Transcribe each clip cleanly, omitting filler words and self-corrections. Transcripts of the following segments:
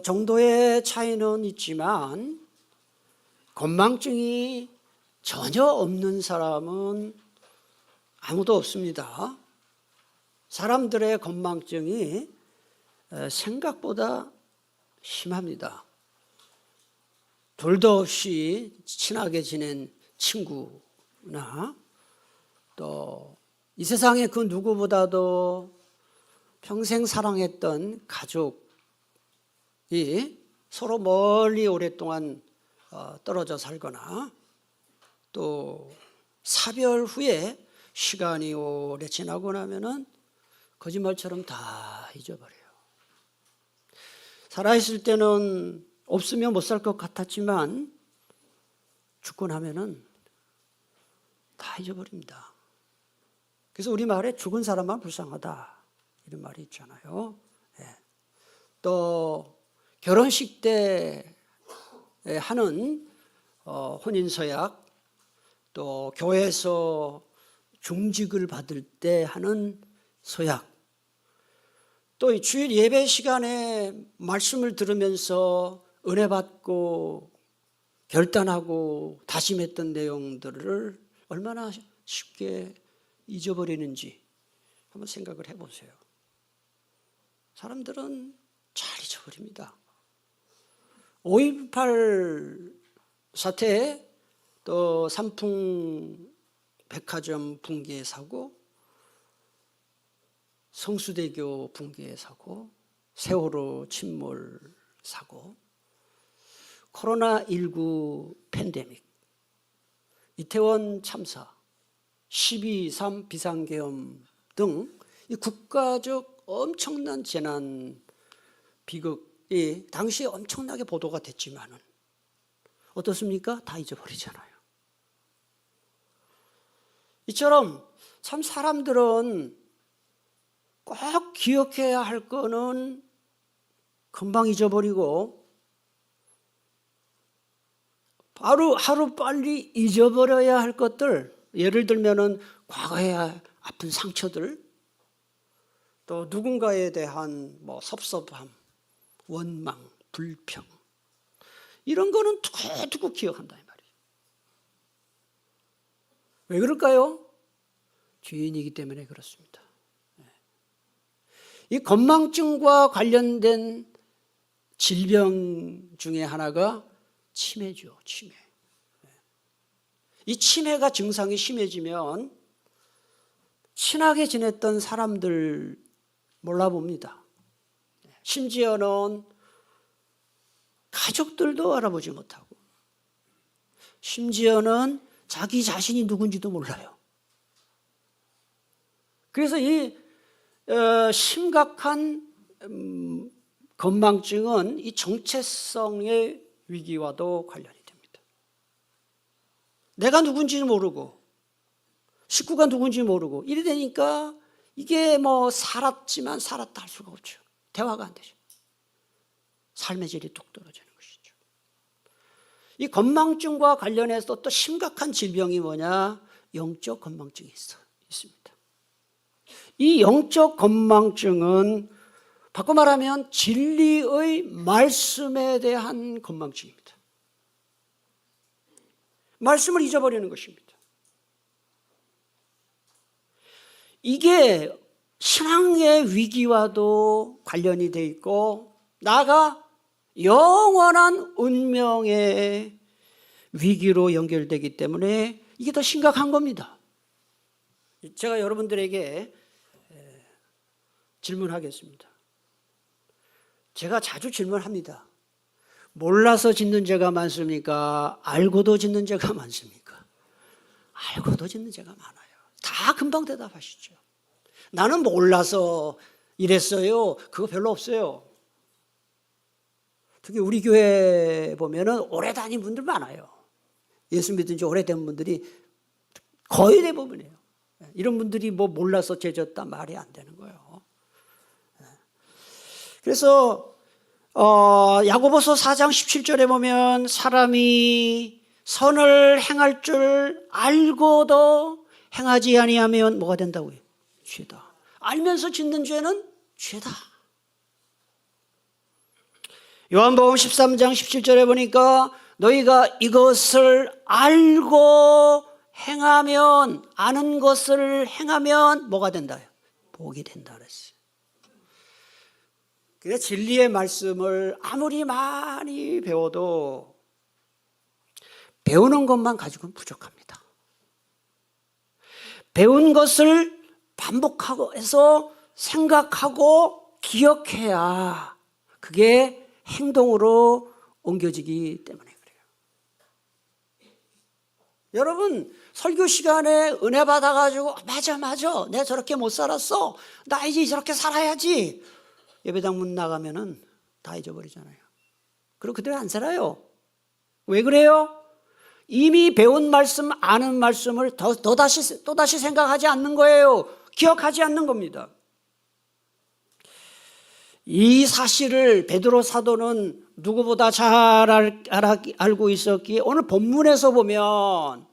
정도의 차이는 있지만 건망증이 전혀 없는 사람은 아무도 없습니다. 사람들의 건망증이 생각보다 심합니다. 둘도 없이 친하게 지낸 친구나 또 이 세상의 그 누구보다도 평생 사랑했던 가족이 서로 멀리 오랫동안 떨어져 살거나 또 사별 후에 시간이 오래 지나고 나면은 거짓말처럼 다 잊어버려요. 살아있을 때는 없으면 못 살 것 같았지만 죽고 나면은 다 잊어버립니다. 그래서 우리말에 죽은 사람만 불쌍하다 이런 말이 있잖아요. 또 결혼식 때 하는 혼인서약, 또 교회에서 중직을 받을 때 하는 서약, 또 주일 예배 시간에 말씀을 들으면서 은혜 받고 결단하고 다짐했던 내용들을 얼마나 쉽게 잊어버리는지 한번 생각을 해보세요. 사람들은 잘 잊어버립니다. 5.18 사태, 또 삼풍 백화점 붕괴 사고, 성수대교 붕괴 사고, 세월호 침몰 사고, 코로나19 팬데믹, 이태원 참사, 12.3 비상계엄 등 이 국가적 엄청난 재난 비극이 당시에 엄청나게 보도가 됐지만은 어떻습니까? 다 잊어버리잖아요. 이처럼 참 사람들은 꼭 기억해야 할 거는 금방 잊어버리고 바로 하루빨리 잊어버려야 할 것들, 예를 들면은 과거의 아픈 상처들, 또 누군가에 대한 섭섭함, 원망, 불평, 이런 거는 두고두고 기억한다 이 말이에요. 왜 그럴까요? 죄인이기 때문에 그렇습니다. 이 건망증과 관련된 질병 중에 하나가 치매죠. 치매. 이 치매가 증상이 심해지면 친하게 지냈던 사람들 몰라봅니다. 심지어는 가족들도 알아보지 못하고, 심지어는 자기 자신이 누군지도 몰라요. 그래서 이 심각한 건망증은 이 정체성의 위기와도 관련이 됩니다. 내가 누군지 모르고 식구가 누군지 모르고 이래 되니까 이게 살았지만 살았다 할 수가 없죠. 대화가 안 되죠. 삶의 질이 뚝 떨어지는 것이죠. 이 건망증과 관련해서 또 심각한 질병이 뭐냐? 영적 건망증이 있습니다. 이 영적 건망증은 바꿔 말하면 진리의 말씀에 대한 건망증입니다. 말씀을 잊어버리는 것입니다. 이게 신앙의 위기와도 관련이 돼 있고 나아가 영원한 운명의 위기로 연결되기 때문에 이게 더 심각한 겁니다. 제가 여러분들에게 질문하겠습니다. 제가 자주 질문합니다. 몰라서 짓는 죄가 많습니까? 알고도 짓는 죄가 많습니까? 알고도 짓는 죄가 많아요. 다 금방 대답하시죠. 나는 몰라서 이랬어요. 그거 별로 없어요. 특히 우리 교회 보면은 오래 다닌 분들 많아요. 예수 믿은 지 오래된 분들이 거의 대부분이에요. 이런 분들이 몰라서 죄 졌다 말이 안 되는 거예요. 그래서 야고보서 4장 17절에 보면 사람이 선을 행할 줄 알고도 행하지 아니하면 뭐가 된다고요? 죄다. 알면서 짓는 죄는 죄다. 요한복음 13장 17절에 보니까 너희가 이것을 알고 행하면, 아는 것을 행하면 뭐가 된다? 복이 된다 그랬어요. 그래서 진리의 말씀을 아무리 많이 배워도 배우는 것만 가지고는 부족합니다. 배운 것을 반복하고 해서 생각하고 기억해야 그게 행동으로 옮겨지기 때문에 그래요. 여러분, 설교 시간에 은혜 받아가지고 맞아 내가 저렇게 못 살았어, 나 이제 저렇게 살아야지, 예배당 문 나가면은 다 잊어버리잖아요. 그리고 그대로 안 살아요. 왜 그래요? 이미 배운 말씀, 아는 말씀을 또다시 생각하지 않는 거예요. 기억하지 않는 겁니다. 이 사실을 베드로 사도는 누구보다 잘 알고 있었기에 오늘 본문에서 보면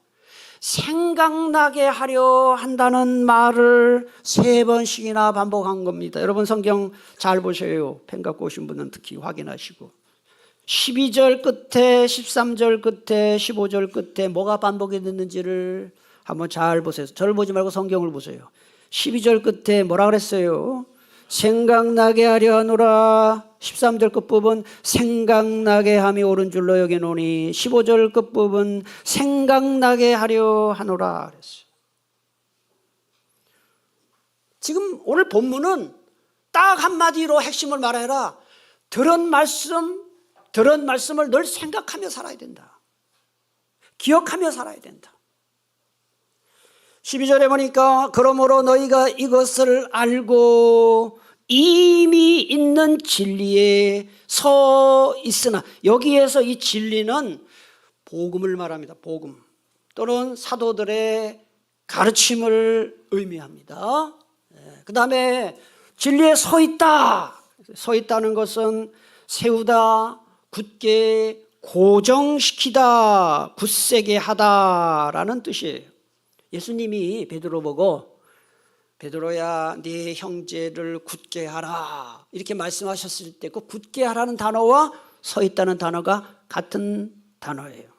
생각나게 하려 한다는 말을 3번씩이나 반복한 겁니다. 여러분 성경 잘 보세요. 펜 갖고 오신 분은 특히 확인하시고 12절 끝에, 13절 끝에, 15절 끝에 뭐가 반복이 됐는지를 한번 잘 보세요. 저를 보지 말고 성경을 보세요. 12절 끝에 뭐라 그랬어요? 생각나게 하려 하노라. 13절 끝부분 생각나게 함이 옳은 줄로 여기노니 15절 끝부분 생각나게 하려 하노라 그랬어요. 지금 오늘 본문은 딱 한마디로 핵심을 말해라. 들은 말씀을 늘 생각하며 살아야 된다. 기억하며 살아야 된다. 12절에 보니까 그러므로 너희가 이것을 알고 이미 있는 진리에 서 있으나, 여기에서 이 진리는 복음을 말합니다. 복음 또는 사도들의 가르침을 의미합니다. 그 다음에 진리에 서 있다. 서 있다는 것은 세우다, 굳게 고정시키다, 굳세게 하다라는 뜻이에요. 예수님이 베드로 보고 베드로야 네 형제를 굳게 하라 이렇게 말씀하셨을 때 그 굳게 하라는 단어와 서 있다는 단어가 같은 단어예요.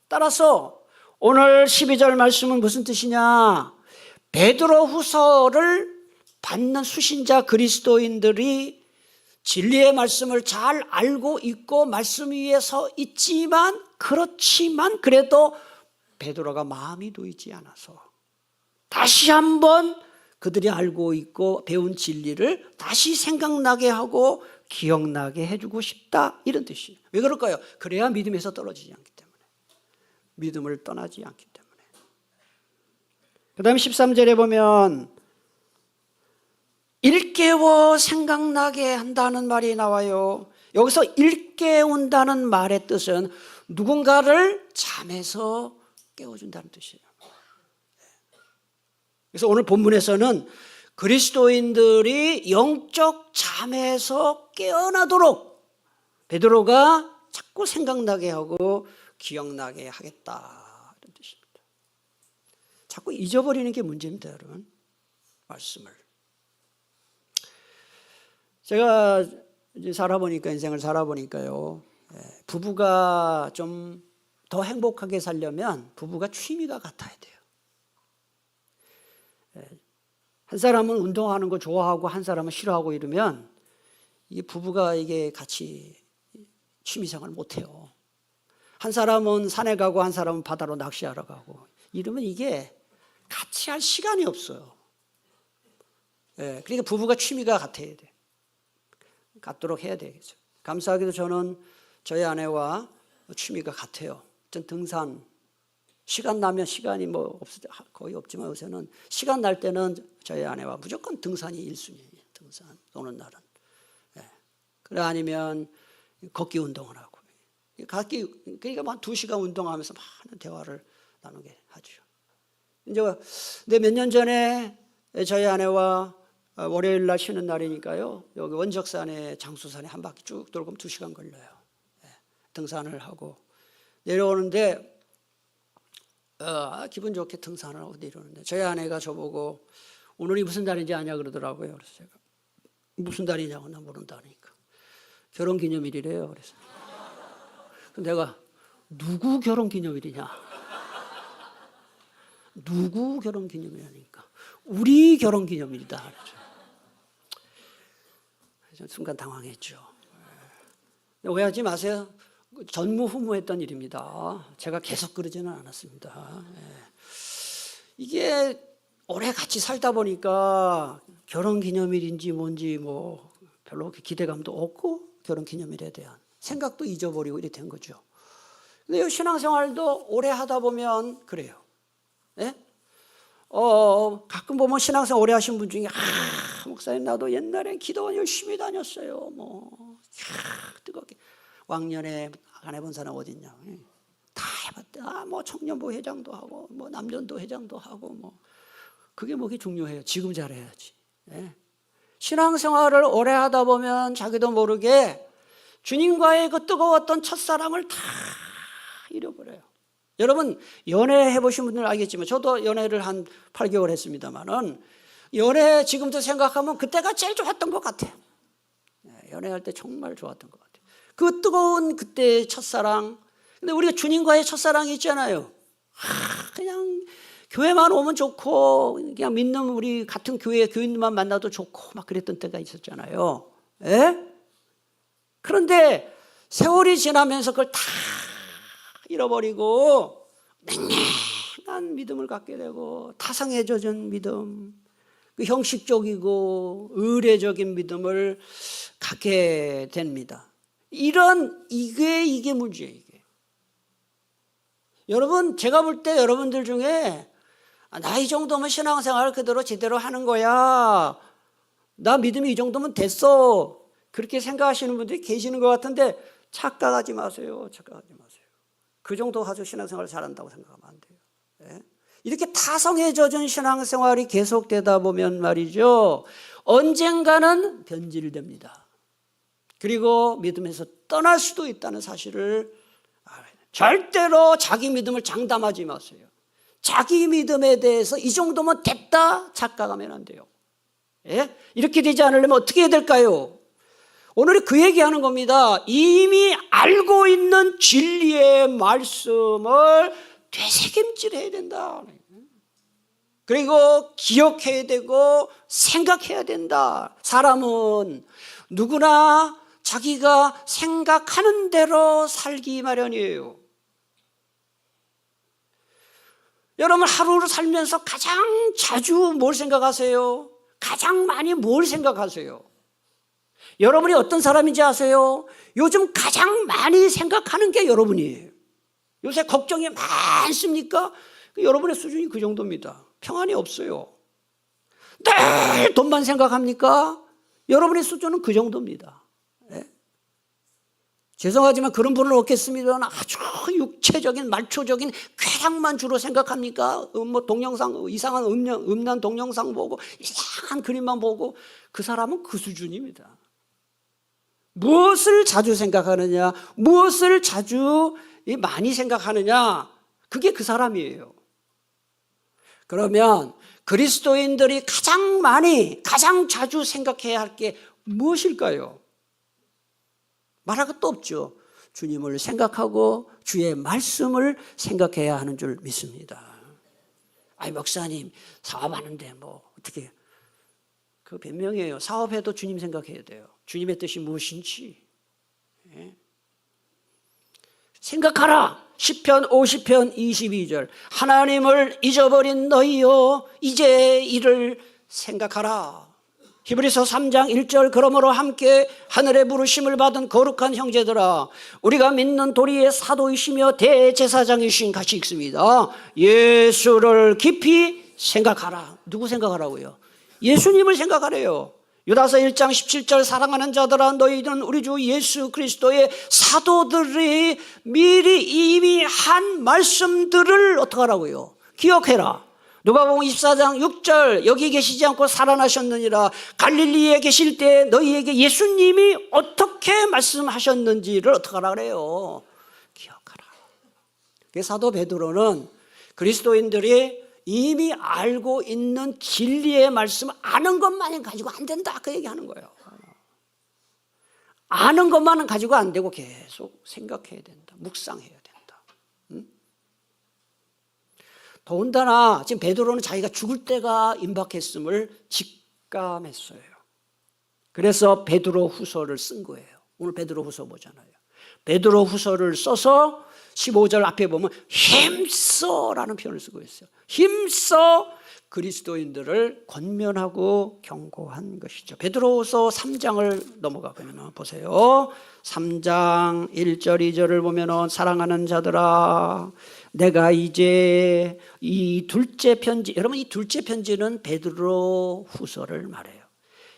따라서 오늘 12절 말씀은 무슨 뜻이냐? 베드로 후서를 받는 수신자 그리스도인들이 진리의 말씀을 잘 알고 있고 말씀 위에 서 있지만, 그렇지만 그래도 베드로가 마음이 놓이지 않아서 다시 한번 그들이 알고 있고 배운 진리를 다시 생각나게 하고 기억나게 해주고 싶다, 이런 뜻이에요. 왜 그럴까요? 그래야 믿음에서 떨어지지 않기 때문에, 믿음을 떠나지 않기 때문에. 그 다음에 13절에 보면 일깨워 생각나게 한다는 말이 나와요. 여기서 일깨운다는 말의 뜻은 누군가를 잠에서 깨워준다는 뜻이에요. 그래서 오늘 본문에서는 그리스도인들이 영적 잠에서 깨어나도록 베드로가 자꾸 생각나게 하고 기억나게 하겠다, 이런 뜻입니다. 자꾸 잊어버리는 게 문제입니다, 여러분. 말씀을. 제가 이제 인생을 살아보니까요, 부부가 좀 더 행복하게 살려면 부부가 취미가 같아야 돼요. 한 사람은 운동하는 거 좋아하고 한 사람은 싫어하고 이러면 이 부부가 이게 같이 취미생활을 못해요. 한 사람은 산에 가고 한 사람은 바다로 낚시하러 가고 이러면 이게 같이 할 시간이 없어요. 그러니까 부부가 취미가 같아야 돼. 같도록 해야 되겠죠. 감사하게도 저는 저희 아내와 취미가 같아요. 전 등산, 시간 나면 시간이 거의 없지만 요새는 시간 날 때는 저희 아내와 무조건 등산이 1순위예요. 등산 노는 날은. 그래 아니면 걷기 운동을 하고. 그러니까 한 2시간 운동하면서 많은 대화를 나누게 하죠. 이제 몇 년 전에 저희 아내와 월요일 날 쉬는 날이니까요, 여기 원적산에 장수산에 한 바퀴 쭉 돌고 2시간 걸려요. 등산을 하고 내려오는데 기분 좋게 등산을 하고 내려오는데 저희 아내가 저보고 오늘이 무슨 날인지 아냐 그러더라고요. 그래서 제가 무슨 달이냐고 나 모른다니까. 결혼기념일이래요. 그래서 내가 누구 결혼기념일이냐? 누구 결혼기념일이니까 우리 결혼기념일이다. 그래서 순간 당황했죠. 오해하지 마세요. 전무후무했던 일입니다. 제가 계속 그러지는 않았습니다. 이게 오래 같이 살다 보니까 결혼기념일인지 뭔지 뭐 별로 기대감도 없고 결혼기념일에 대한 생각도 잊어버리고 이렇게 된 거죠. 근데 신앙생활도 오래 하다 보면 그래요. 예? 가끔 보면 신앙생활 오래 하신 분 중에 목사님 나도 옛날엔 기도원 열심히 다녔어요. 뜨겁게 왕년에 안 해본 사람 어디 있냐? 다 해봤다. 뭐 청년부 회장도 하고 뭐 남전도 회장도 하고 뭐 그게 뭐게 중요해요. 지금 잘해야지. 예? 신앙생활을 오래 하다 보면 자기도 모르게 주님과의 그 뜨거웠던 첫사랑을 다 잃어버려요. 여러분 연애 해보신 분들은 알겠지만 저도 연애를 한 8개월 했습니다만은 연애 지금도 생각하면 그때가 제일 좋았던 것 같아요. 연애할 때 정말 좋았던 것 같아요. 그 뜨거운 그때의 첫사랑. 근데 우리가 주님과의 첫사랑이 있잖아요. 그냥 교회만 오면 좋고 그냥 믿는 우리 같은 교회 교인들만 만나도 좋고 막 그랬던 때가 있었잖아요. 예? 그런데 세월이 지나면서 그걸 다 잃어버리고 냉랭한 믿음을 갖게 되고 타성에 젖은 믿음, 그 형식적이고 의례적인 믿음을 갖게 됩니다. 이게 문제예요. 이게. 여러분 제가 볼 때 여러분들 중에 나 이 정도면 신앙생활 그대로 제대로 하는 거야, 나 믿음이 이 정도면 됐어, 그렇게 생각하시는 분들이 계시는 것 같은데 착각하지 마세요. 착각하지 마세요. 그 정도 가지고 신앙생활을 잘한다고 생각하면 안 돼요. 예? 이렇게 타성에 젖은 신앙생활이 계속되다 보면 말이죠, 언젠가는 변질됩니다. 그리고 믿음에서 떠날 수도 있다는 사실을 알아야 돼요. 절대로 자기 믿음을 장담하지 마세요. 자기 믿음에 대해서 이 정도면 됐다 착각하면 안 돼요. 예? 이렇게 되지 않으려면 어떻게 해야 될까요? 오늘은 그 얘기하는 겁니다. 이미 알고 있는 진리의 말씀을 되새김질해야 된다. 그리고 기억해야 되고 생각해야 된다. 사람은 누구나 자기가 생각하는 대로 살기 마련이에요. 여러분 하루를 살면서 가장 자주 뭘 생각하세요? 가장 많이 뭘 생각하세요? 여러분이 어떤 사람인지 아세요? 요즘 가장 많이 생각하는 게 여러분이에요. 요새 걱정이 많습니까? 여러분의 수준이 그 정도입니다. 평안이 없어요. 늘 돈만 생각합니까? 여러분의 수준은 그 정도입니다. 네? 죄송하지만 그런 분은 없겠습니다. 아주 육체적인 말초적인 쾌락만 주로 생각합니까? 뭐 동영상 이상한 음란 동영상 보고 이상한 그림만 보고 그 사람은 그 수준입니다. 무엇을 자주 생각하느냐, 무엇을 자주 많이 생각하느냐, 그게 그 사람이에요. 그러면 그리스도인들이 가장 많이, 가장 자주 생각해야 할 게 무엇일까요? 말할 것도 없죠. 주님을 생각하고 주의 말씀을 생각해야 하는 줄 믿습니다. 아이 목사님 사업하는데 뭐 어떻게, 그 변명이에요. 사업해도 주님 생각해야 돼요. 주님의 뜻이 무엇인지. 예? 생각하라. 시편 50편 22절. 하나님을 잊어버린 너희여 이제 이를 생각하라. 히브리서 3장 1절. 그러므로 함께 하늘의 부르심을 받은 거룩한 형제들아, 우리가 믿는 도리의 사도이시며 대제사장이신 같이 읽습니다. 예수를 깊이 생각하라. 누구 생각하라고요? 예수님을 생각하래요. 유다서 1장 17절. 사랑하는 자들아 너희는 우리 주 예수 그리스도의 사도들이 미리 이미 한 말씀들을 어떻게 하라고요? 기억해라. 누가복음 24장 6절. 여기 계시지 않고 살아나셨느니라. 갈릴리에 계실 때 너희에게 예수님이 어떻게 말씀하셨는지를 어떻게 하라 그래요? 기억하라. 사도 베드로는 그리스도인들이 이미 알고 있는 진리의 말씀 아는 것만이 가지고 안 된다, 그 얘기하는 거예요. 아는 것만은 가지고 안 되고 계속 생각해야 된다. 묵상해야 된다. 더군다나 지금 베드로는 자기가 죽을 때가 임박했음을 직감했어요. 그래서 베드로 후서를 쓴 거예요. 오늘 베드로 후서 보잖아요. 베드로 후서를 써서 15절 앞에 보면 힘써라는 표현을 쓰고 있어요. 힘써 그리스도인들을 권면하고 경고한 것이죠. 베드로후서 3장을 넘어가 보면 보세요. 3장 1절 2절을 보면 사랑하는 자들아 내가 이제 이 둘째 편지, 여러분 이 둘째 편지는 베드로 후서를 말해요.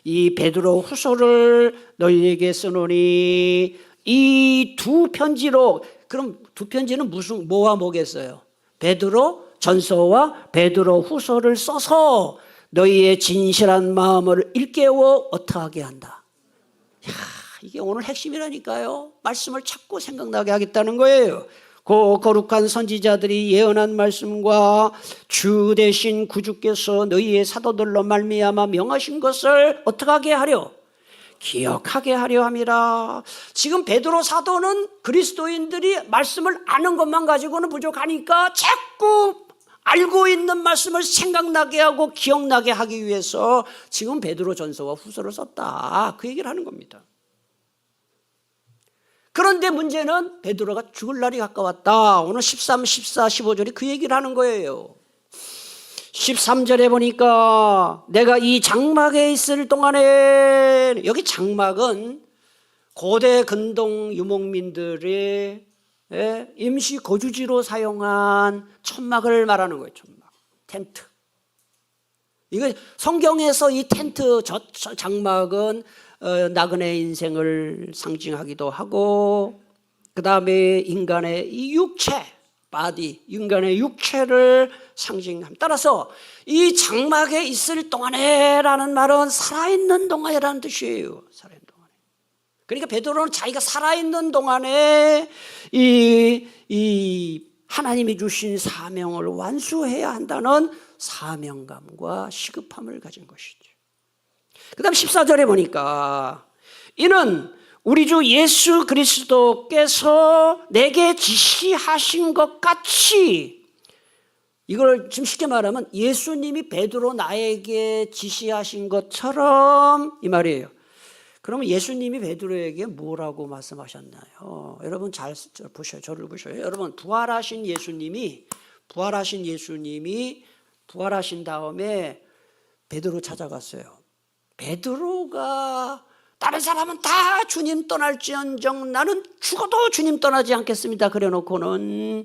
이 베드로 후서를 너희에게 쓰노니 이 두 편지로, 그럼 두 편지는 무슨 뭐와 뭐겠어요? 베드로 전서와 베드로 후서를 써서 너희의 진실한 마음을 일깨워 어떠하게 한다. 야, 이게 오늘 핵심이라니까요. 말씀을 찾고 생각나게 하겠다는 거예요. 그 거룩한 선지자들이 예언한 말씀과 주 대신 구주께서 너희의 사도들로 말미암아 명하신 것을 어떻게 하려? 기억하게 하려 함이라. 지금 베드로 사도는 그리스도인들이 말씀을 아는 것만 가지고는 부족하니까 자꾸 알고 있는 말씀을 생각나게 하고 기억나게 하기 위해서 지금 베드로 전서와 후서를 썼다. 그 얘기를 하는 겁니다. 그런데 문제는 베드로가 죽을 날이 가까웠다. 오늘 13, 14, 15절이 그 얘기를 하는 거예요. 13절에 보니까 내가 이 장막에 있을 동안에, 여기 장막은 고대 근동 유목민들의 임시 거주지로 사용한 천막을 말하는 거예요. 천막, 텐트. 이거 성경에서 이 텐트, 장막은 나그네 인생을 상징하기도 하고, 그 다음에 인간의 이 육체, 바디, 인간의 육체를 상징합니다. 따라서 이 장막에 있을 동안에라는 말은 살아있는 동안이라는 뜻이에요. 살아있는 동안에. 그러니까 베드로는 자기가 살아있는 동안에 이 하나님이 주신 사명을 완수해야 한다는 사명감과 시급함을 가진 것이죠. 그 다음 14절에 보니까 이는 우리 주 예수 그리스도께서 내게 지시하신 것 같이, 이걸 지금 쉽게 말하면 예수님이 베드로 나에게 지시하신 것처럼 이 말이에요. 그러면 예수님이 베드로에게 뭐라고 말씀하셨나요? 여러분 잘 보셔요. 저를 보셔요. 여러분 부활하신 예수님이 부활하신 다음에 베드로 찾아갔어요. 베드로가 다른 사람은 다 주님 떠날지언정 나는 죽어도 주님 떠나지 않겠습니다. 그래놓고는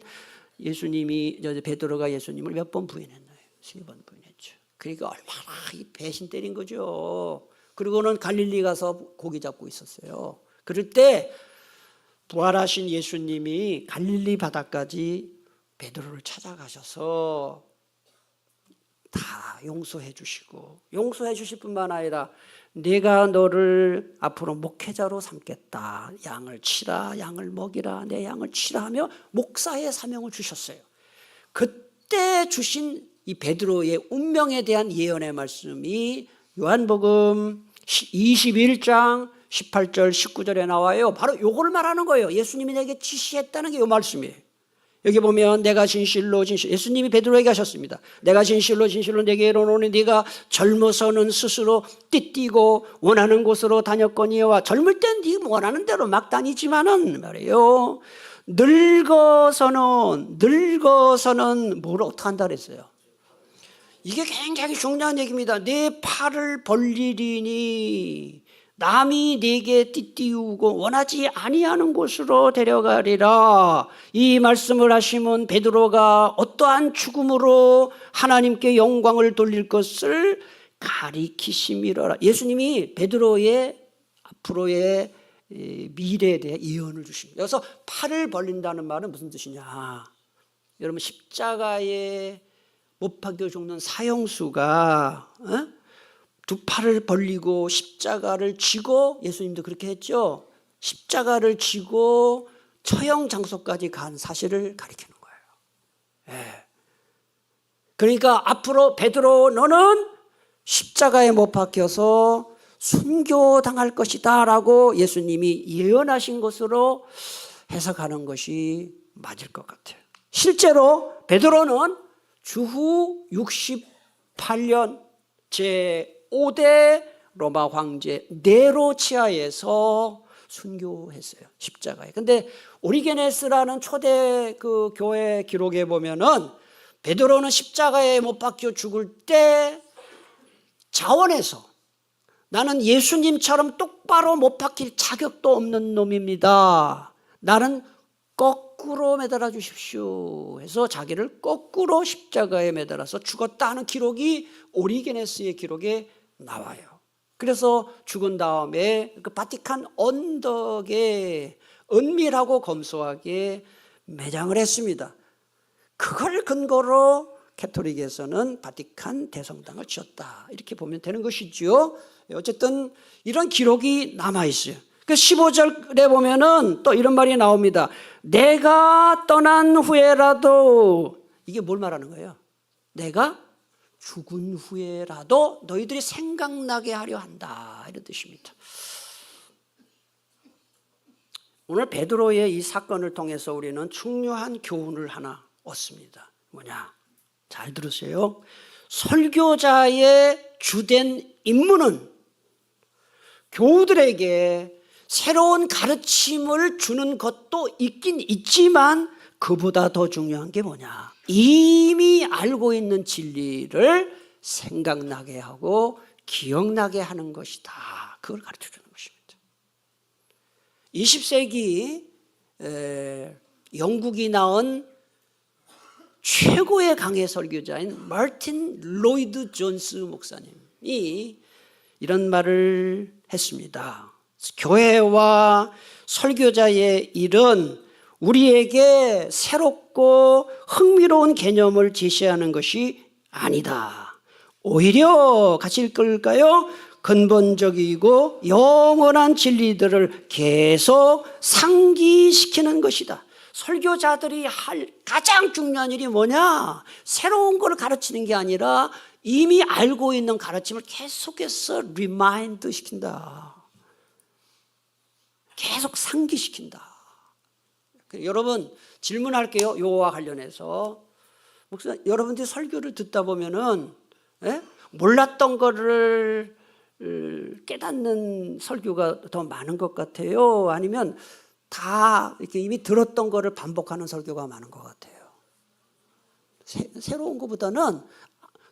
베드로가 예수님을 몇 번 부인했나요? 3번 부인했죠. 그러니까 얼마나 배신 때린 거죠. 그리고는 갈릴리 가서 고기 잡고 있었어요. 그럴 때 부활하신 예수님이 갈릴리 바다까지 베드로를 찾아가셔서 다 용서해 주시고, 용서해 주실 뿐만 아니라 내가 너를 앞으로 목회자로 삼겠다. 양을 치라, 양을 먹이라, 내 양을 치라 하며 목사의 사명을 주셨어요. 그때 주신 이 베드로의 운명에 대한 예언의 말씀이 요한복음 21장 18절 19절에 나와요. 바로 요걸 말하는 거예요. 예수님이 내게 지시했다는 게 요 말씀이에요. 여기 보면 내가 진실로 예수님이 베드로에게 하셨습니다. 내가 진실로 내게 이르노니 네가 젊어서는 스스로 띠뛰고 원하는 곳으로 다녔거니와, 젊을 땐 네 원하는 대로 막 다니지만은 말이에요, 늙어서는 뭘 어떻게 한다 그랬어요? 이게 굉장히 중요한 얘기입니다. 내 팔을 벌리리니 남이 네게 띠띠우고 원하지 아니하는 곳으로 데려가리라. 이 말씀을 하시면 베드로가 어떠한 죽음으로 하나님께 영광을 돌릴 것을 가리키심이라. 예수님이 베드로의 앞으로의 미래에 대해 예언을 주십니다. 그래서 팔을 벌린다는 말은 무슨 뜻이냐? 여러분 십자가에 못 박혀 죽는 사형수가 두 팔을 벌리고 십자가를 지고, 예수님도 그렇게 했죠. 십자가를 지고 처형 장소까지 간 사실을 가리키는 거예요. 그러니까 앞으로 베드로 너는 십자가에 못 박혀서 순교당할 것이다 라고 예수님이 예언하신 것으로 해석하는 것이 맞을 것 같아요. 실제로 베드로는 주후 68년 제5대 로마 황제 네로 치하에서 순교했어요. 십자가에. 근데 오리게네스라는 초대 그 교회 기록에 보면은 베드로는 십자가에 못 박혀 죽을 때 자원해서 나는 예수님처럼 똑바로 못 박힐 자격도 없는 놈입니다. 나는 거꾸로 매달아 주십시오 해서 자기를 거꾸로 십자가에 매달아서 죽었다 하는 기록이 오리게네스의 기록에 나와요. 그래서 죽은 다음에 그 바티칸 언덕에 은밀하고 검소하게 매장을 했습니다. 그걸 근거로 캐톨릭에서는 바티칸 대성당을 지었다 이렇게 보면 되는 것이죠. 어쨌든 이런 기록이 남아있어요. 그 15절에 보면은 또 이런 말이 나옵니다. 내가 떠난 후에라도, 이게 뭘 말하는 거예요? 내가 죽은 후에라도 너희들이 생각나게 하려 한다 이런 뜻입니다. 오늘 베드로의 이 사건을 통해서 우리는 중요한 교훈을 하나 얻습니다. 뭐냐? 잘 들으세요. 설교자의 주된 임무는 교우들에게 새로운 가르침을 주는 것도 있긴 있지만 그보다 더 중요한 게 뭐냐? 이미 알고 있는 진리를 생각나게 하고 기억나게 하는 것이다. 그걸 가르쳐주는 것입니다. 20세기 영국이 낳은 최고의 강해 설교자인 마틴 로이드 존스 목사님이 이런 말을 했습니다. 교회와 설교자의 일은 우리에게 새롭고 흥미로운 개념을 제시하는 것이 아니다. 오히려 같이 읽을까요? 근본적이고 영원한 진리들을 계속 상기시키는 것이다. 설교자들이 할 가장 중요한 일이 뭐냐? 새로운 걸 가르치는 게 아니라 이미 알고 있는 가르침을 계속해서 리마인드 시킨다. 계속 상기시킨다. 여러분 질문할게요. 요거와 관련해서. 목사, 여러분들이 설교를 듣다 보면은 몰랐던 거를 깨닫는 설교가 더 많은 것 같아요? 아니면 다 이렇게 이미 들었던 거를 반복하는 설교가 많은 것 같아요? 새로운 것보다는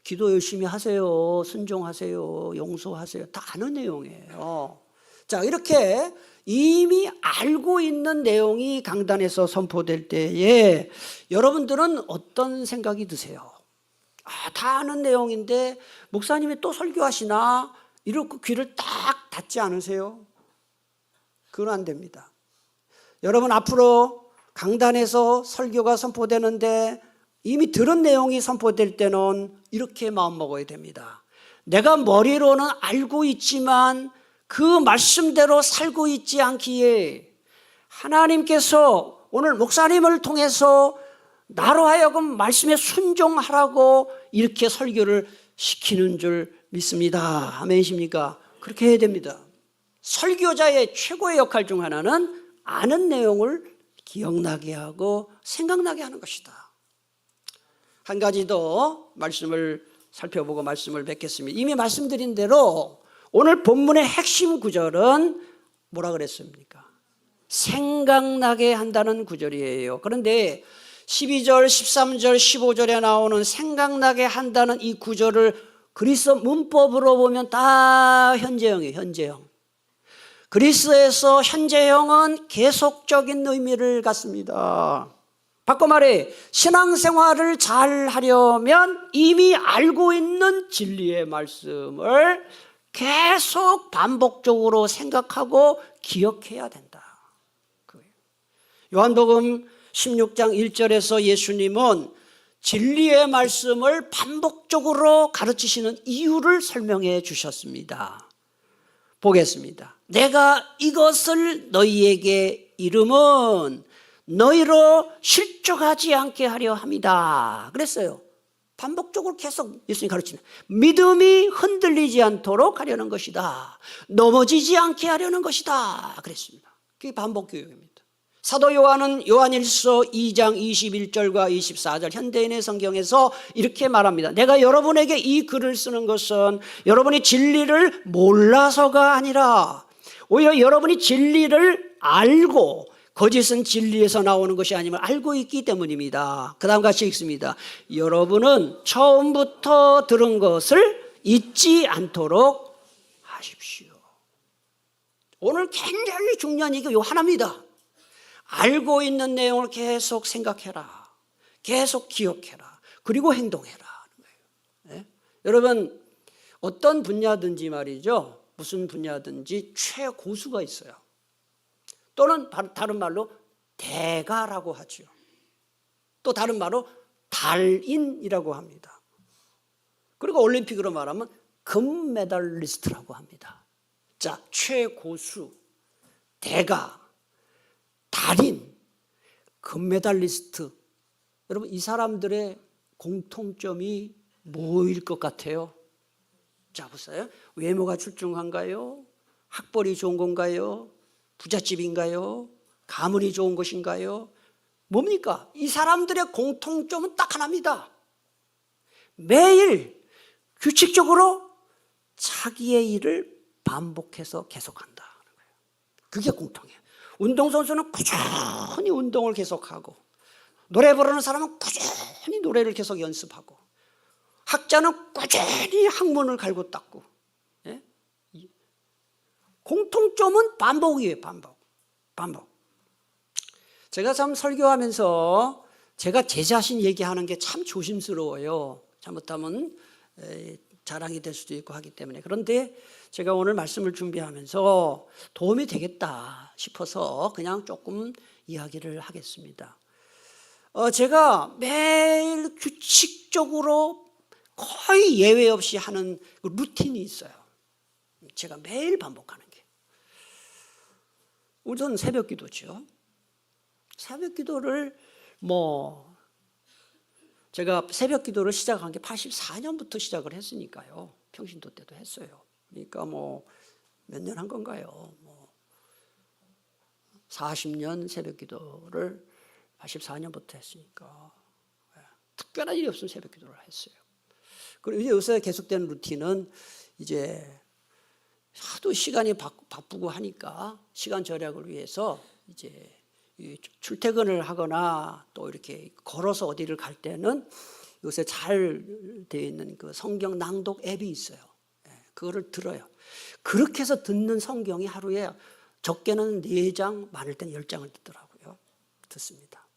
기도 열심히 하세요, 순종하세요, 용서하세요, 다 아는 내용이에요. 자, 이렇게 이미 알고 있는 내용이 강단에서 선포될 때에 여러분들은 어떤 생각이 드세요? 다 아는 내용인데 목사님이 또 설교하시나? 이렇게 귀를 딱 닫지 않으세요? 그건 안 됩니다. 여러분 앞으로 강단에서 설교가 선포되는데 이미 들은 내용이 선포될 때는 이렇게 마음먹어야 됩니다. 내가 머리로는 알고 있지만 그 말씀대로 살고 있지 않기에 하나님께서 오늘 목사님을 통해서 나로 하여금 말씀에 순종하라고 이렇게 설교를 시키는 줄 믿습니다. 아멘이십니까? 그렇게 해야 됩니다. 설교자의 최고의 역할 중 하나는 아는 내용을 기억나게 하고 생각나게 하는 것이다. 한 가지 더 말씀을 살펴보고 말씀을 뵙겠습니다. 이미 말씀드린 대로 오늘 본문의 핵심 구절은 뭐라 그랬습니까? 생각나게 한다는 구절이에요. 그런데 12절, 13절, 15절에 나오는 생각나게 한다는 이 구절을 그리스 문법으로 보면 다 현재형이에요. 현재형. 그리스에서 현재형은 계속적인 의미를 갖습니다. 바꿔 말해 신앙생활을 잘 하려면 이미 알고 있는 진리의 말씀을 계속 반복적으로 생각하고 기억해야 된다. 요한복음 16장 1절에서 예수님은 진리의 말씀을 반복적으로 가르치시는 이유를 설명해 주셨습니다. 보겠습니다. 내가 이것을 너희에게 이름은 너희로 실족하지 않게 하려 함이다. 그랬어요. 반복적으로 계속 예수님이 가르치는 믿음이 흔들리지 않도록 하려는 것이다. 넘어지지 않게 하려는 것이다. 그랬습니다. 그게 반복교육입니다. 사도 요한은 요한일서 2장 21절과 24절 현대인의 성경에서 이렇게 말합니다. 내가 여러분에게 이 글을 쓰는 것은 여러분이 진리를 몰라서가 아니라 오히려 여러분이 진리를 알고 거짓은 진리에서 나오는 것이 아님을 알고 있기 때문입니다. 그 다음 같이 읽습니다. 여러분은 처음부터 들은 것을 잊지 않도록 하십시오. 오늘 굉장히 중요한 얘기가 요 하나입니다. 알고 있는 내용을 계속 생각해라. 계속 기억해라. 그리고 행동해라. 네? 여러분 어떤 분야든지 말이죠. 무슨 분야든지 최고수가 있어요. 또는 다른 말로 대가라고 하죠. 또 다른 말로 달인이라고 합니다. 그리고 올림픽으로 말하면 금메달리스트라고 합니다. 자, 최고수, 대가, 달인, 금메달리스트. 여러분 이 사람들의 공통점이 뭐일 것 같아요? 자, 보세요. 외모가 출중한가요? 학벌이 좋은 건가요? 부잣집인가요? 가문이 좋은 것인가요? 뭡니까? 이 사람들의 공통점은 딱 하나입니다. 매일 규칙적으로 자기의 일을 반복해서 계속한다. 그게 공통이에요. 운동선수는 꾸준히 운동을 계속하고, 노래 부르는 사람은 꾸준히 노래를 계속 연습하고, 학자는 꾸준히 학문을 갈고 닦고. 예? 공통점은 반복이에요. 반복. 제가 참 설교하면서 제가 제 자신 얘기하는 게 참 조심스러워요. 잘못하면 자랑이 될 수도 있고 하기 때문에. 그런데 제가 오늘 말씀을 준비하면서 도움이 되겠다 싶어서 그냥 조금 이야기를 하겠습니다. 제가 매일 규칙적으로 거의 예외 없이 하는 루틴이 있어요. 제가 매일 반복하는 게. 우선 새벽 기도죠. 새벽 기도를 제가 새벽 기도를 시작한 게 84년부터 시작을 했으니까요. 평신도 때도 했어요. 그러니까 몇 년 한 건가요? 40년 새벽 기도를 84년부터 했으니까 특별한 일이 없으면 새벽 기도를 했어요. 그리고 이제 요새 계속되는 루틴은 이제 하도 시간이 바쁘고 하니까 시간 절약을 위해서 이제 출퇴근을 하거나 또 이렇게 걸어서 어디를 갈 때는 요새 잘 되어 있는 그 성경 낭독 앱이 있어요. 그거를 들어요. 그렇게 해서 듣는 성경이 하루에 적게는 4장, 많을 때는 10장을 듣습니다.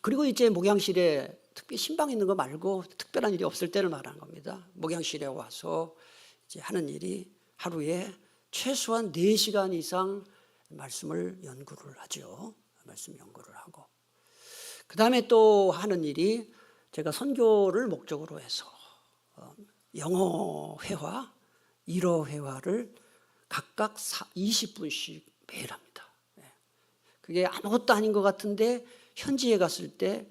그리고 이제 목양실에 특별히 신방 있는 거 말고 특별한 일이 없을 때를 말하는 겁니다. 목양실에 와서 이제 하는 일이 하루에 최소한 4시간 이상 말씀을 연구를 하죠. 말씀 연구를 하고. 그 다음에 또 하는 일이 제가 선교를 목적으로 해서 영어 회화, 일어 회화를 각각 20분씩 매일 합니다. 그게 아무것도 아닌 것 같은데 현지에 갔을 때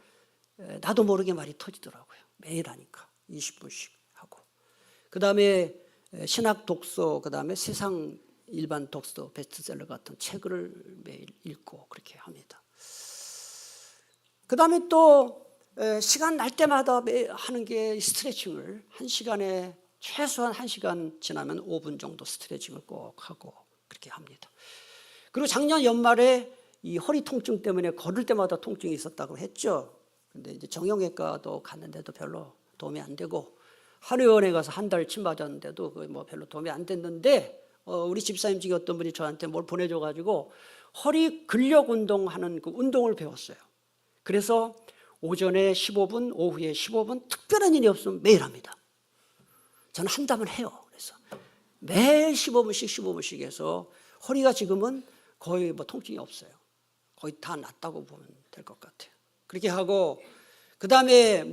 나도 모르게 말이 터지더라고요. 매일 하니까 20분씩 하고. 그 다음에 신학 독서, 그 다음에 세상 일반 독서, 베스트셀러 같은 책을 매일 읽고 그렇게 합니다. 그 다음에 또 시간 날 때마다 하는 게 스트레칭을 1시간에 최소한 1시간 지나면 5분 정도 스트레칭을 꼭 하고 그렇게 합니다. 그리고 작년 연말에 이 허리 통증 때문에 걸을 때마다 통증이 있었다고 했죠. 근데 이제 정형외과도 갔는데도 별로 도움이 안 되고 한의원에 가서 한 달 침 맞았는데도 별로 도움이 안 됐는데 우리 집사님 중에 어떤 분이 저한테 뭘 보내줘가지고 허리 근력 운동하는 그 운동을 배웠어요. 그래서 오전에 15분, 오후에 15분 특별한 일이 없으면 매일 합니다. 저는 한다면 해요. 그래서 매일 15분씩 해서 허리가 지금은 거의 통증이 없어요. 거의 다 낫다고 보면 될 것 같아요. 그렇게 하고 그 다음에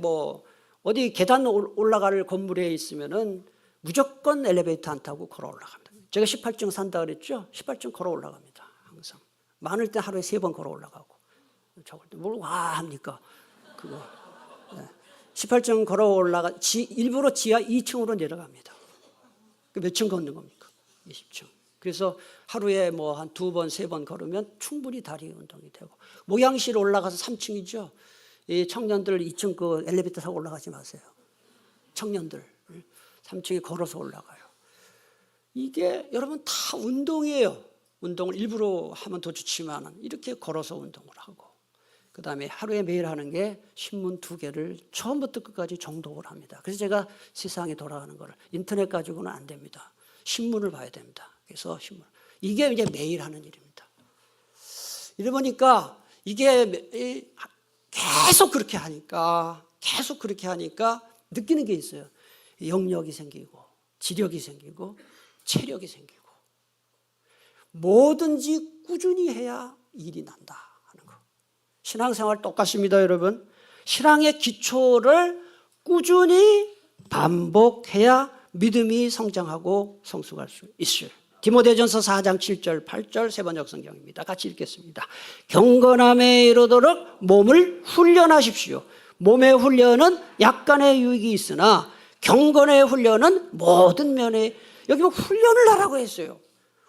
어디 계단 올라갈 건물에 있으면은 무조건 엘리베이터 안 타고 걸어 올라갑니다. 제가 18층 산다 그랬죠? 18층 걸어 올라갑니다. 항상. 많을 때 하루에 3번 걸어 올라가고. 적을 때 뭘 와 합니까? 그거. 네. 18층 걸어 올라가 일부러 지하 2층으로 내려갑니다. 몇 층 걷는 겁니까? 20층. 그래서 하루에 뭐 한 2번, 3번 걸으면 충분히 다리 운동이 되고, 목양실 올라가서 3층이죠. 이 청년들 2층 그 엘리베이터 타고 올라가지 마세요. 청년들 3층에 걸어서 올라가요. 이게 여러분 다 운동이에요. 운동을 일부러 하면 더 좋지만 이렇게 걸어서 운동을 하고, 그 다음에 하루에 매일 하는 게 신문 2개를 처음부터 끝까지 정독을 합니다. 그래서 제가 세상에 돌아가는 거를 인터넷 가지고는 안 됩니다. 신문을 봐야 됩니다. 그래서 신문, 이게 이제 매일 하는 일입니다. 이래 보니까 이게 계속 그렇게 하니까 느끼는 게 있어요. 영력이 생기고 지력이 생기고 체력이 생기고, 뭐든지 꾸준히 해야 일이 난다 하는 거. 신앙생활 똑같습니다, 여러분. 신앙의 기초를 꾸준히 반복해야 믿음이 성장하고 성숙할 수 있어요. 디모데전서 4장 7절 8절 세 번역 성경입니다. 같이 읽겠습니다. 경건함에 이르도록 몸을 훈련하십시오. 몸의 훈련은 약간의 유익이 있으나 경건의 훈련은 모든 면에, 여기 뭐 훈련을 하라고 했어요.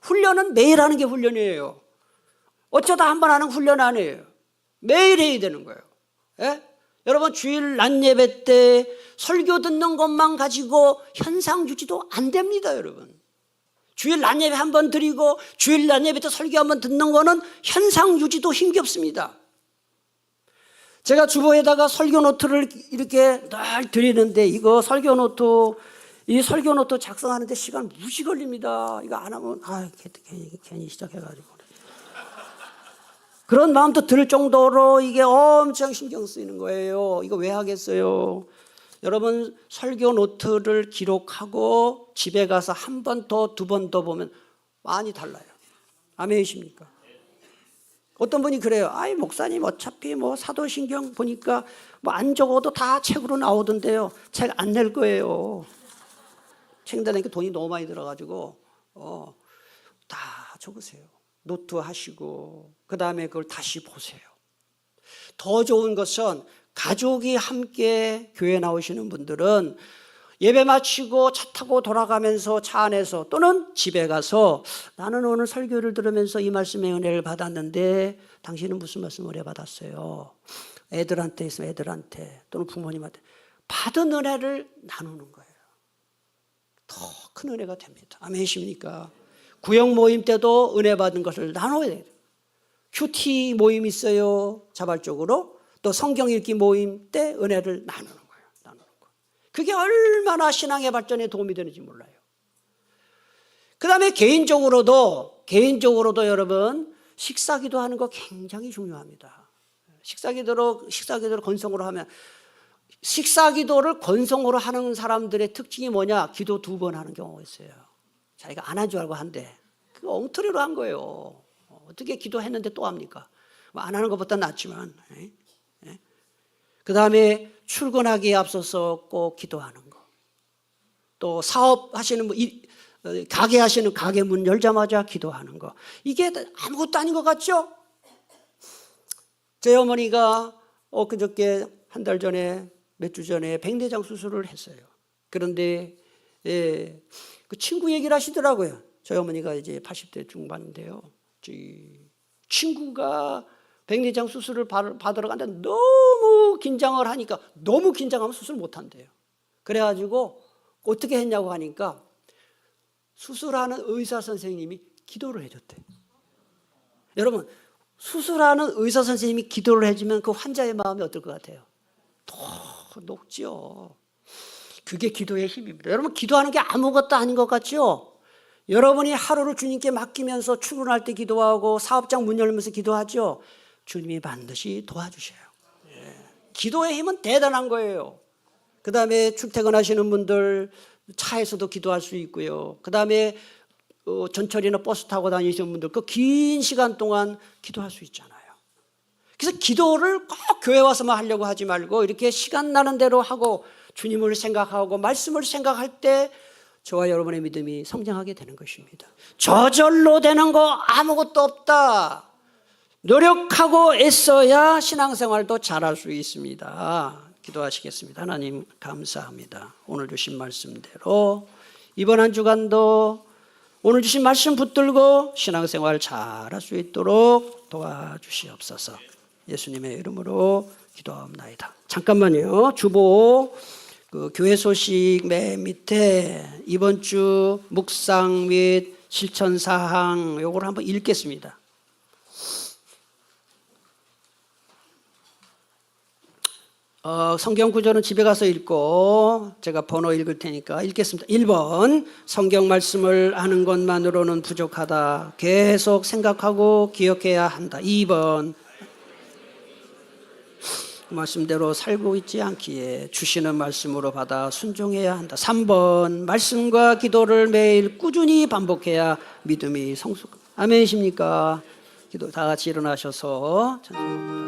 훈련은 매일 하는 게 훈련이에요. 어쩌다 한 번 하는 훈련 아니에요. 매일 해야 되는 거예요. 예? 여러분, 주일 낮 예배 때 설교 듣는 것만 가지고 현상 유지도 안 됩니다, 여러분. 주일 낮 예배 한 번 드리고 주일 낮 예배 때 설교 한 번 듣는 거는 현상 유지도 힘겹습니다. 제가 주보에다가 설교 노트를 이렇게 늘 드리는데, 이거 설교 노트, 이 설교 노트 작성하는데 시간 무지 걸립니다. 이거 안 하면 괜히 시작해가지고 그런 마음도 들 정도로 이게 엄청 신경 쓰이는 거예요. 이거 왜 하겠어요? 여러분, 설교 노트를 기록하고 집에 가서 한 번 더, 2번 더 보면 많이 달라요. 아멘이십니까? 어떤 분이 그래요. 아이, 목사님 어차피 뭐 사도신경 보니까 뭐 안 적어도 다 책으로 나오던데요. 책 안 낼 거예요. 책 내니까 돈이 너무 많이 들어가지고 다 적으세요. 노트 하시고 그 다음에 그걸 다시 보세요. 더 좋은 것은 가족이 함께 교회 나오시는 분들은 예배 마치고 차 타고 돌아가면서 차 안에서 또는 집에 가서, 나는 오늘 설교를 들으면서 이 말씀의 은혜를 받았는데 당신은 무슨 말씀 은혜 받았어요? 애들한테 있으면 애들한테 또는 부모님한테 받은 은혜를 나누는 거예요. 더 큰 은혜가 됩니다. 아멘이십니까? 구역 모임 때도 은혜 받은 것을 나눠야 돼요. 큐티 모임 있어요, 자발적으로. 또 성경 읽기 모임 때 은혜를 나누는 거예요. 그게 얼마나 신앙의 발전에 도움이 되는지 몰라요. 그 다음에 개인적으로도 여러분, 식사기도 하는 거 굉장히 중요합니다. 식사기도를 건성으로 하면, 식사기도를 건성으로 하는 사람들의 특징이 뭐냐? 기도 2번 하는 경우가 있어요. 자기가 안 한 줄 알고 한대. 그거 엉터리로 한 거예요. 어떻게 기도했는데 또 합니까? 안 하는 것보다 낫지만. 그 다음에 출근하기에 앞서서 꼭 기도하는 거. 또 사업하시는 분, 가게 하시는 가게 문 열자마자 기도하는 거. 이게 아무것도 아닌 것 같죠? 제 어머니가 그저께 한 달 전에, 몇 주 전에 백내장 수술을 했어요. 그런데 그 친구 얘기를 하시더라고요. 저희 어머니가 이제 80대 중반인데요. 친구가 백내장 수술을 받으러 갔는데 너무 긴장을 하니까, 너무 긴장하면 수술 못 한대요. 그래가지고 어떻게 했냐고 하니까 수술하는 의사 선생님이 기도를 해줬대. 여러분, 수술하는 의사 선생님이 기도를 해주면 그 환자의 마음이 어떨 것 같아요? 더 녹죠. 그게 기도의 힘입니다. 여러분, 기도하는 게 아무것도 아닌 것 같죠? 여러분이 하루를 주님께 맡기면서 출근할 때 기도하고 사업장 문 열면서 기도하죠? 주님이 반드시 도와주셔요. 기도의 힘은 대단한 거예요. 그 다음에 출퇴근하시는 분들 차에서도 기도할 수 있고요. 그 다음에 전철이나 버스 타고 다니시는 분들 그 긴 시간 동안 기도할 수 있잖아요. 그래서 기도를 꼭 교회 와서만 하려고 하지 말고 이렇게 시간 나는 대로 하고 주님을 생각하고 말씀을 생각할 때 저와 여러분의 믿음이 성장하게 되는 것입니다. 저절로 되는 거 아무것도 없다. 노력하고 애써야 신앙생활도 잘할 수 있습니다. 기도하시겠습니다. 하나님 감사합니다. 오늘 주신 말씀대로 이번 한 주간도 오늘 주신 말씀 붙들고 신앙생활 잘할 수 있도록 도와주시옵소서. 예수님의 이름으로 기도합나이다. 잠깐만요. 주보 교회 소식 맨 밑에 이번 주 묵상 및 실천 사항 요걸 한번 읽겠습니다. 성경 구절은 집에 가서 읽고 제가 번호 읽을 테니까 읽겠습니다. 1번 성경 말씀을 아는 것만으로는 부족하다. 계속 생각하고 기억해야 한다. 2번 그 말씀대로 살고 있지 않기에 주시는 말씀으로 받아 순종해야 한다. 3번 말씀과 기도를 매일 꾸준히 반복해야 믿음이 성숙. 아멘이십니까? 기도 다 같이 일어나셔서 찬송.